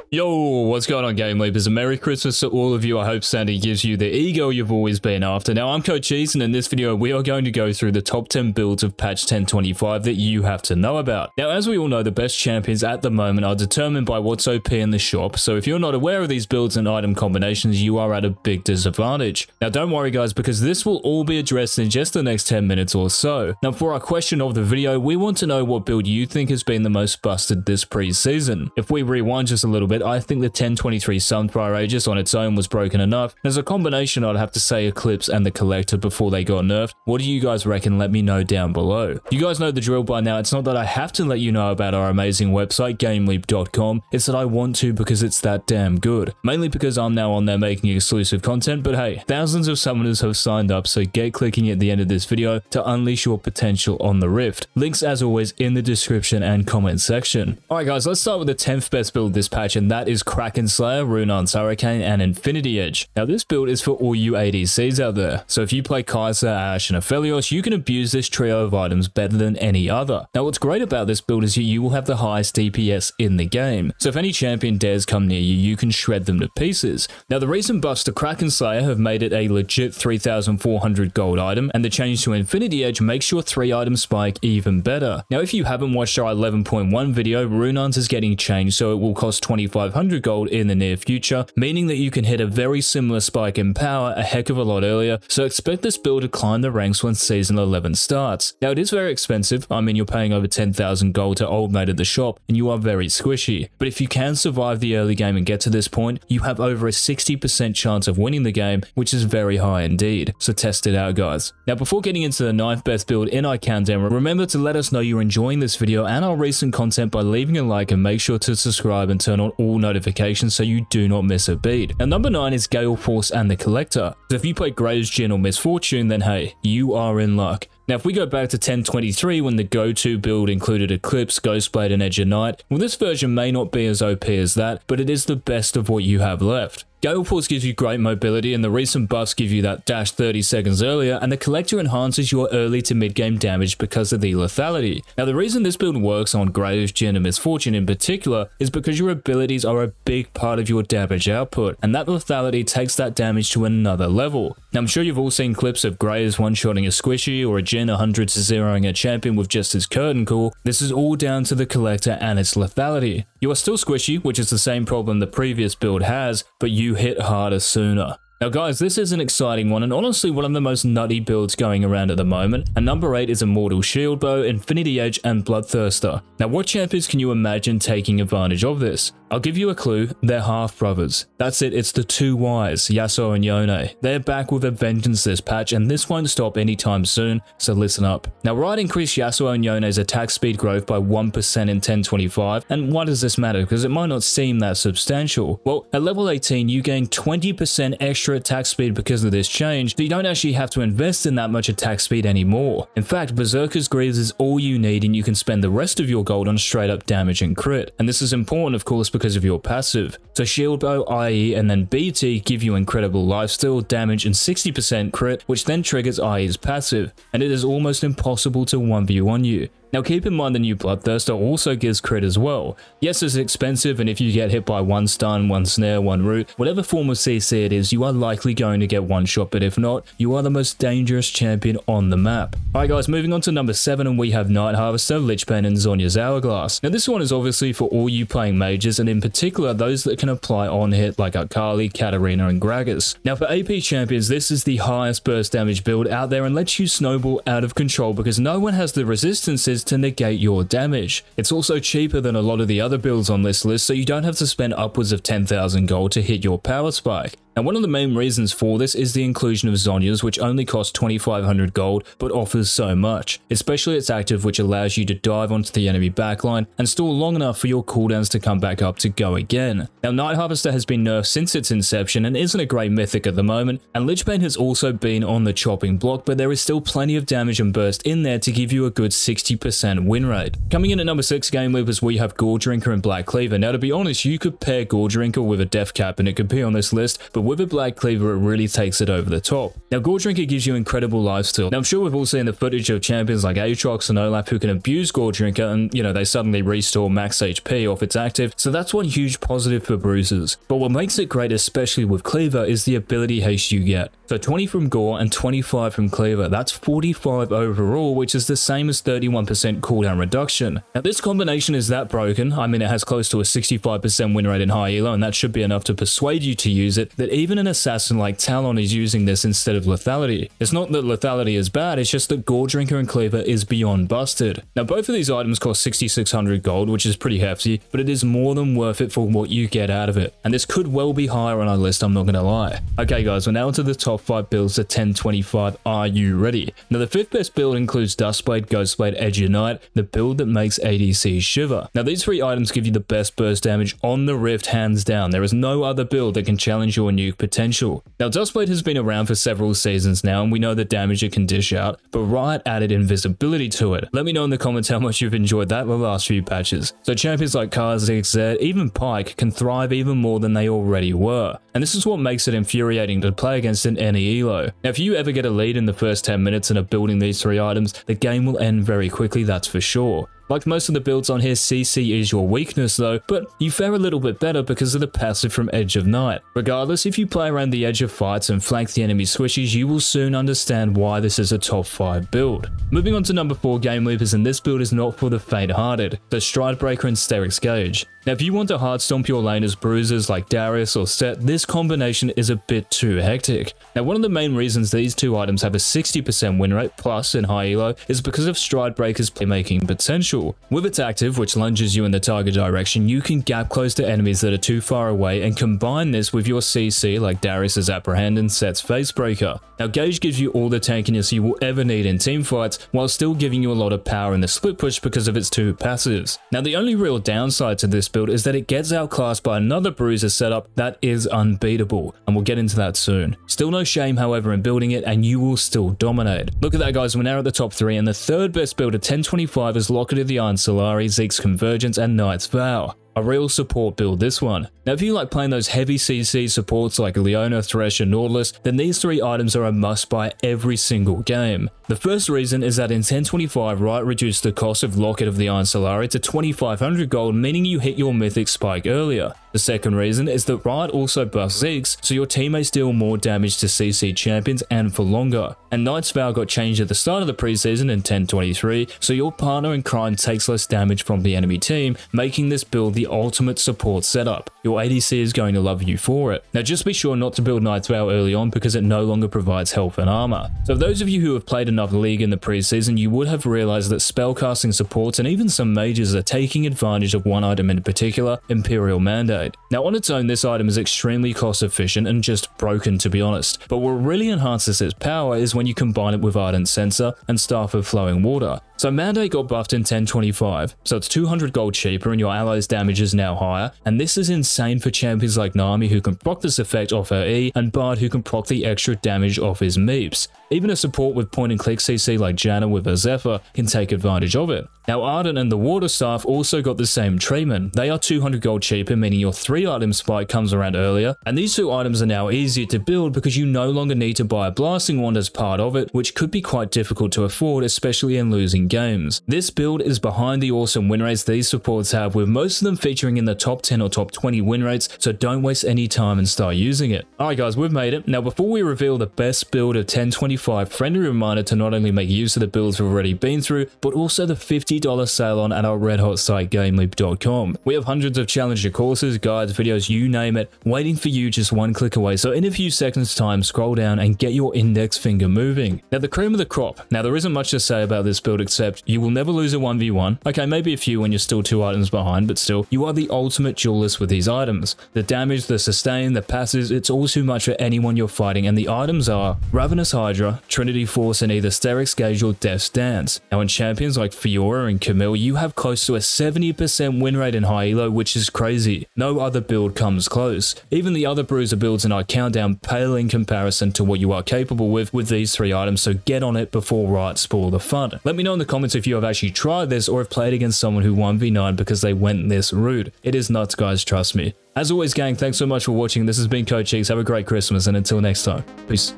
Yo, what's going on, Gameweavers? A Merry Christmas to all of you. I hope Sandy gives you the ego you've always been after. Now, I'm Coach Cheese, and in this video, we are going to go through the top 10 builds of patch 10.25 that you have to know about. Now, as we all know, the best champions at the moment are determined by what's OP in the shop, so if you're not aware of these builds and item combinations, you are at a big disadvantage. Now, don't worry, guys, because this will all be addressed in just the next 10 minutes or so. Now, for our question of the video, we want to know what build you think has been the most busted this pre-season. If we rewind just a little bit, I think the 10.23 Sunfire Aegis on its own was broken enough. As a combination, I'd have to say Eclipse and the Collector before they got nerfed. What do you guys reckon? Let me know down below. You guys know the drill by now. It's not that I have to let you know about our amazing website, Gameleapcom. It's that I want to because it's that damn good. Mainly because I'm now on there making exclusive content, but hey, thousands of summoners have signed up, so get clicking at the end of this video to unleash your potential on the Rift. Links, as always, in the description and comment section. Alright guys, let's start with the 10th best build this patch, and that is Kraken Slayer, Runar's Hurricane, and Infinity Edge. Now this build is for all you ADCs out there, so if you play Kai'Sa, Ashe, and Aphelios, you can abuse this trio of items better than any other. Now what's great about this build is you will have the highest DPS in the game, so if any champion dares come near you, you can shred them to pieces. Now the recent buffs to Kraken Slayer have made it a legit 3,400 gold item, and the change to Infinity Edge makes your 3-item spike even better. Now if you haven't watched our 11.1 video, Runar's is getting changed, so it will cost 2,500 gold in the near future, meaning that you can hit a very similar spike in power a heck of a lot earlier, so expect this build to climb the ranks when season 11 starts. Now it is very expensive. I mean, you're paying over 10,000 gold to old mate at the shop, and you are very squishy, but if you can survive the early game and get to this point, you have over a 60% chance of winning the game, which is very high indeed, so test it out, guys. Now before getting into the 9th best build in our countdown, remember to let us know you're enjoying this video and our recent content by leaving a like, and make sure to subscribe and turn on all notifications so you do not miss a beat. Now number 9 is Gale Force and the Collector. So if you play Graves, Djinn, or Misfortune, then hey, you are in luck. Now if we go back to 10.23 when the go-to build included Eclipse, Ghostblade, and Edge of Night, well this version may not be as OP as that, but it is the best of what you have left. Gale Force gives you great mobility, and the recent buffs give you that dash 30 seconds earlier, and the Collector enhances your early to mid-game damage because of the lethality. Now the reason this build works on Graves, Djinn, and Misfortune in particular is because your abilities are a big part of your damage output, and that lethality takes that damage to another level. Now I'm sure you've all seen clips of Graves one-shotting a squishy, or a Djinn 100 to 0ing a champion with just his curtain call. This is all down to the Collector and its lethality. You are still squishy, which is the same problem the previous build has, but you hit harder sooner. Now guys, this is an exciting one, and honestly one of the most nutty builds going around at the moment, and number 8 is Immortal Shield Bow, Infinity Edge, and Bloodthirster. Now what champions can you imagine taking advantage of this? I'll give you a clue, they're half-brothers. That's it, it's the two Ys, Yasuo and Yone. They're back with a vengeance this patch, and this won't stop anytime soon, so listen up. Now Riot increased Yasuo and Yone's attack speed growth by 1% in 10.25, and why does this matter? Because it might not seem that substantial. Well, at level 18 you gain 20% extra attack speed because of this change, so you don't actually have to invest in that much attack speed anymore. In fact, Berserker's Greaves is all you need, and you can spend the rest of your gold on straight up damage and crit. And this is important, of course, because of your passive. So Shield Bow, IE, and then BT give you incredible lifesteal, damage, and 60% crit, which then triggers IE's passive, and it is almost impossible to 1v1 you. Now keep in mind the new Bloodthirster also gives crit as well. Yes, it's expensive, and if you get hit by one stun, one snare, one root, whatever form of CC it is, you are likely going to get one shot, but if not, you are the most dangerous champion on the map. Alright guys, moving on to number 7, and we have Night Harvester, Lich Bane, and Zhonya's Hourglass. Now this one is obviously for all you playing mages, and in particular those that can apply on hit like Akali, Katarina, and Gragas. Now for AP champions, this is the highest burst damage build out there and lets you snowball out of control because no one has the resistances to negate your damage. It's also cheaper than a lot of the other builds on this list, so you don't have to spend upwards of 10,000 gold to hit your power spike. Now one of the main reasons for this is the inclusion of Zhonya's, which only costs 2,500 gold but offers so much, especially its active, which allows you to dive onto the enemy backline and stall long enough for your cooldowns to come back up to go again. Now Night Harvester has been nerfed since its inception and isn't a great mythic at the moment, and Lich Bane has also been on the chopping block, but there is still plenty of damage and burst in there to give you a good 60% win rate. Coming in at number 6, Gameweavers, we have Gore Drinker and Black Cleaver. Now to be honest, you could pair Gore Drinker with a Death Cap and it could be on this list, but with a black cleaver, it really takes it over the top. Now, Gore Drinker gives you incredible lifesteal. Now, I'm sure we've all seen the footage of champions like Aatrox and Olaf who can abuse Gore Drinker and, they suddenly restore max HP off its active, so that's one huge positive for bruisers. But what makes it great, especially with cleaver, is the ability haste you get. So 20 from Gore and 25 from cleaver, that's 45 overall, which is the same as 31% cooldown reduction. Now, this combination is that broken, I mean it has close to a 65% win rate in high elo, and that should be enough to persuade you to use it, that even an assassin like Talon is using this instead of lethality. It's not that lethality is bad, it's just that Gore Drinker and cleaver is beyond busted. Now, both of these items cost 6,600 gold, which is pretty hefty, but it is more than worth it for what you get out of it. And this could well be higher on our list, I'm not gonna lie. Okay guys, we're now into the top 5 builds at 1025. Are you ready? Now, the 5th best build includes Duskblade, Ghostblade, Edge Unite, the build that makes ADC shiver. Now, these 3 items give you the best burst damage on the Rift, hands down. There is no other build that can challenge your nuke potential. Now, Duskblade has been around for several seasons now, and we know the damage it can dish out, but Riot added invisibility to it. Let me know in the comments how much you've enjoyed that the last few patches. So champions like Kha'Zix, Zed, even Pyke can thrive even more than they already were. And this is what makes it infuriating to play against in any elo. Now, if you ever get a lead in the first 10 minutes and are building these 3 items, the game will end very quickly, that's for sure. Like most of the builds on here, CC is your weakness though, but you fare a little bit better because of the passive from Edge of Night. Regardless, if you play around the edge of fights and flank the enemy squishies, you will soon understand why this is a top 5 build. Moving on to number 4, Gameweavers, and this build is not for the faint-hearted, the Stridebreaker and Sterix Gauge. Now, if you want to hard stomp your laners bruisers like Darius or Set, this combination is a bit too hectic. Now, one of the main reasons these 2 items have a 60% win rate plus in high elo is because of Stridebreaker's playmaking potential. With its active, which lunges you in the target direction, you can gap close to enemies that are too far away and combine this with your CC like Darius's Apprehend and Set's Facebreaker. Now, Gauge gives you all the tankiness you will ever need in teamfights while still giving you a lot of power in the split push because of its 2 passives. Now, the only real downside to this build is that it gets outclassed by another bruiser setup that is unbeatable, and we'll get into that soon. Still no shame, however, in building it, and you will still dominate. Look at that, guys, we're now at the top 3, and the 3rd best build at 1025 is Locket of the Iron Solari, Zeke's Convergence, and Knight's Vow. A real support build, this one. Now, if you like playing those heavy CC supports like Leona, Thresh, and Nautilus, then these 3 items are a must buy every single game. The first reason is that in 1025, Riot reduced the cost of Locket of the Iron Solari to 2,500 gold, meaning you hit your mythic spike earlier. The second reason is that Riot also buffs Zeke's, so your teammates deal more damage to CC champions and for longer. And Knight's Vow got changed at the start of the preseason in 1023, so your partner in crime takes less damage from the enemy team, making this build the ultimate support setup. Your ADC is going to love you for it. Now, just be sure not to build Knight's Vow early on because it no longer provides health and armor. So those of you who have played enough League in the preseason, you would have realized that spellcasting supports and even some mages are taking advantage of one item in particular, Imperial Mandate. Now, on its own, this item is extremely cost efficient and just broken, to be honest. But what really enhances its power is when you combine it with Ardent Censer and Staff of Flowing Water. So Mandate got buffed in 1025, so it's 200 gold cheaper and your allies' damage is now higher, and this is insane for champions like Nami who can proc this effect off her E, and Bard who can proc the extra damage off his meeps. Even a support with point and click CC like Janna with her Zephyr can take advantage of it. Now, Ardent and the Water Staff also got the same treatment. They are 200 gold cheaper, meaning your 3 item spike comes around earlier, and these 2 items are now easier to build because you no longer need to buy a Blasting Wand as part of it, which could be quite difficult to afford, especially in losing games. This build is behind the awesome win rates these supports have, with most of them featuring in the top 10 or top 20 win rates, so don't waste any time and start using it. Alright guys, we've made it. Now, before we reveal the best build of 1025, friendly reminder to not only make use of the builds we've already been through, but also the $50 sale on at our red hot site Gameleapcom. We have hundreds of challenger courses, guides, videos, you name it, waiting for you just one click away, so in a few seconds time, scroll down and get your index finger moving. Now, the cream of the crop. Now, there isn't much to say about this build except you will never lose a 1v1. Okay, maybe a few when you're still 2 items behind, but still, you are the ultimate duelist with these items. The damage, the sustain, the passes, it's all too much for anyone you're fighting, and the items are Ravenous Hydra, Trinity Force, and either Sterix Gauge or Death's Dance. Now, in champions like Fiora and Camille, you have close to a 70% win rate in high elo, which is crazy. No other build comes close. Even the other bruiser builds in our countdown pale in comparison to what you are capable with these 3 items, so get on it before Riot spoil the fun. Let me know in the comments if you have actually tried this or have played against someone who 1v9 because they went this route. It is nuts, guys, trust me. As always, gang, thanks so much for watching. This has been Coach Cheeks. Have a great Christmas, and until next time, peace.